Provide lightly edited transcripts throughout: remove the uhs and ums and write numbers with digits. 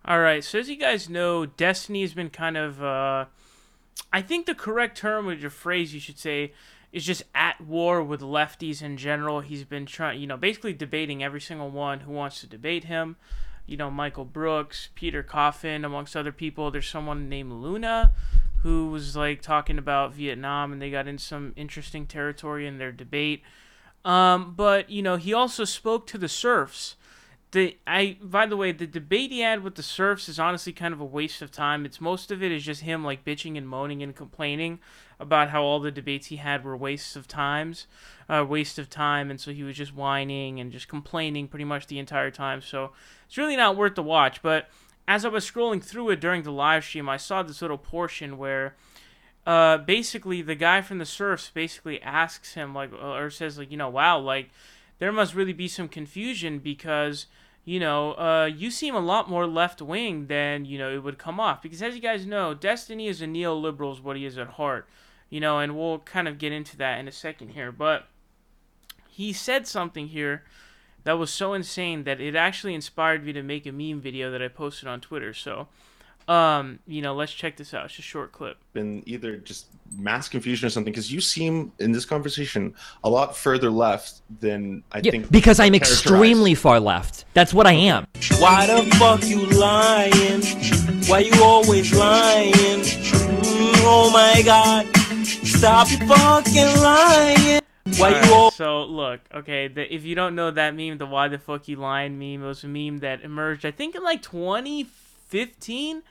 All right, so as you guys know, Destiny has been kind of, I think the correct term or the phrase you should say is just at war with lefties in general. He's been trying, basically debating every single one who wants to debate him. Michael Brooks, Peter Coffin, amongst other people. There's someone named Luna who was like talking about Vietnam, and they got in some interesting territory in their debate. But he also spoke to the serfs. By the way, the debate he had with the serfs is honestly kind of a waste of time. It's most of it is just him like bitching and moaning and complaining about how all the debates he had were waste of time, and so he was just whining and just complaining pretty much the entire time. So it's really not worth the watch. But as I was scrolling through it during the live stream, I saw this little portion where basically the guy from the serfs basically asks him like, or says like, wow, like there must really be some confusion because you seem a lot more left wing than it would come off. Because as you guys know, Destiny is a neoliberal, is what he is at heart. And we'll kind of get into that in a second here. But he said something here that was so insane that it actually inspired me to make a meme video that I posted on Twitter. So, let's check this out. It's a short clip. Been either just mass confusion or something, because you seem in this conversation a lot further left than I think. Because I'm extremely far left. That's what I am. Why the fuck you lying? Why you always lying? Oh my god, stop fucking lying. Why you all? So look, okay, if you don't know that meme, the "Why the fuck you lying" meme, it was a meme that emerged, I think, in like 2015.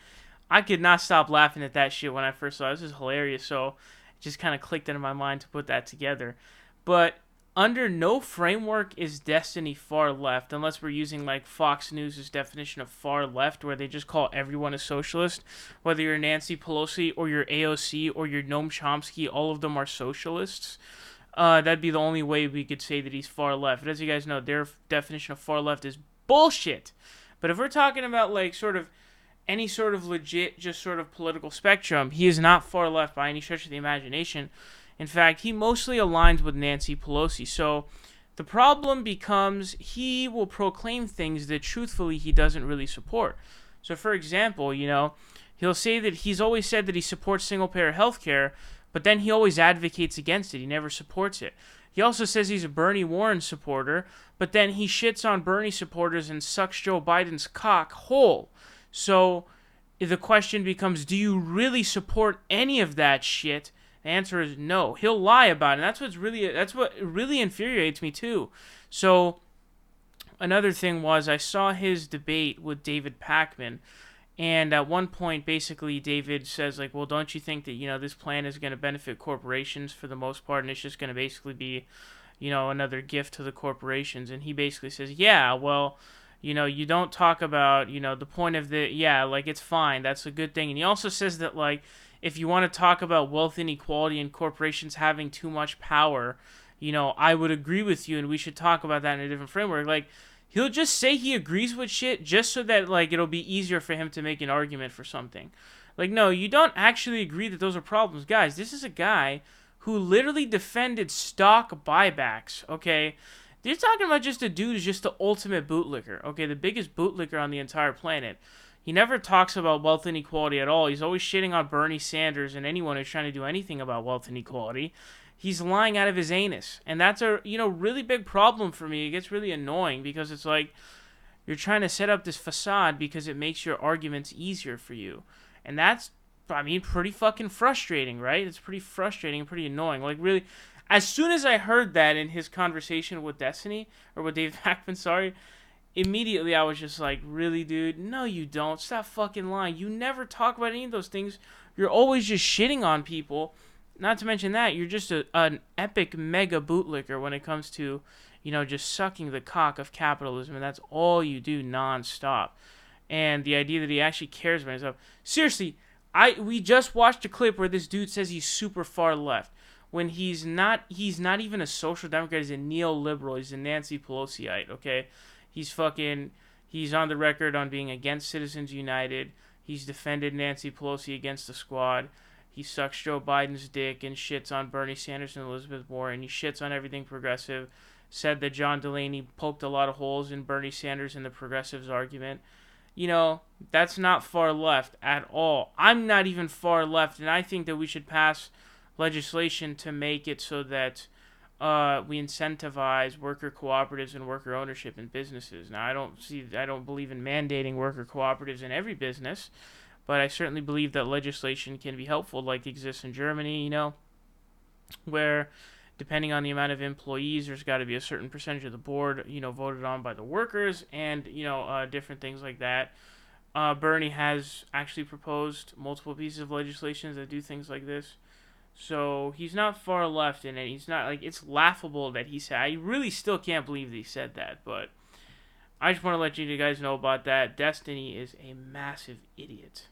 I could not stop laughing at that shit when I first saw it. This is hilarious, so it just kind of clicked into my mind to put that together. But under no framework is Destiny far left, unless we're using like Fox News' definition of far left, where they just call everyone a socialist. Whether you're Nancy Pelosi or you're AOC or you're Noam Chomsky, all of them are socialists. That'd be the only way we could say that he's far left. But as you guys know, their definition of far left is bullshit. But if we're talking about like sort of any sort of legit, just sort of political spectrum, he is not far left by any stretch of the imagination. In fact, he mostly aligns with Nancy Pelosi. So the problem becomes he will proclaim things that truthfully he doesn't really support. So for example, he'll say that he's always said that he supports single-payer healthcare, but then he always advocates against it. He never supports it. He also says he's a Bernie Warren supporter, but then he shits on Bernie supporters and sucks Joe Biden's cock whole. So the question becomes, do you really support any of that shit? The answer is no. He'll lie about it. And that's what really infuriates me too. So another thing was I saw his debate with David Pakman, and at one point basically David says like, well, don't you think that this plan is going to benefit corporations for the most part, and it's just going to basically be another gift to the corporations? And he basically says, yeah, well, you don't talk about, the point of like, it's fine. That's a good thing. And he also says that, like, if you want to talk about wealth inequality and corporations having too much power, I would agree with you, and we should talk about that in a different framework. Like, he'll just say he agrees with shit just so that, like, it'll be easier for him to make an argument for something. Like, no, you don't actually agree that those are problems. Guys, this is a guy who literally defended stock buybacks, okay? You're talking about just a dude who's just the ultimate bootlicker, okay? The biggest bootlicker on the entire planet. He never talks about wealth inequality at all. He's always shitting on Bernie Sanders and anyone who's trying to do anything about wealth inequality. He's lying out of his anus. And that's a, really big problem for me. It gets really annoying because it's like you're trying to set up this facade because it makes your arguments easier for you. And that's, pretty fucking frustrating, right? It's pretty frustrating and pretty annoying. Like, really, as soon as I heard that in his conversation with Destiny, or with Dave Pakman, sorry, immediately I was just like, really, dude? No, you don't. Stop fucking lying. You never talk about any of those things. You're always just shitting on people. Not to mention that, you're just an epic mega bootlicker when it comes to, just sucking the cock of capitalism, and that's all you do nonstop. And the idea that he actually cares about himself. Seriously, we just watched a clip where this dude says he's super far left, when he's not even a social democrat. He's a neoliberal. He's a Nancy Pelosiite, okay? He's on the record on being against Citizens United. He's defended Nancy Pelosi against the squad. He sucks Joe Biden's dick and shits on Bernie Sanders and Elizabeth Warren. He shits on everything progressive. Said that John Delaney poked a lot of holes in Bernie Sanders and the progressives argument. that's not far left at all. I'm not even far left, and I think that we should pass legislation to make it so that we incentivize worker cooperatives and worker ownership in businesses. Now, I don't believe in mandating worker cooperatives in every business, but I certainly believe that legislation can be helpful, like exists in Germany, where depending on the amount of employees, there's got to be a certain percentage of the board, voted on by the workers, and different things like that. Bernie has actually proposed multiple pieces of legislation that do things like this. So he's not far left in it. He's not like, it's laughable that he said. I really still can't believe that he said that, but I just want to let you guys know about that. Destiny is a massive idiot.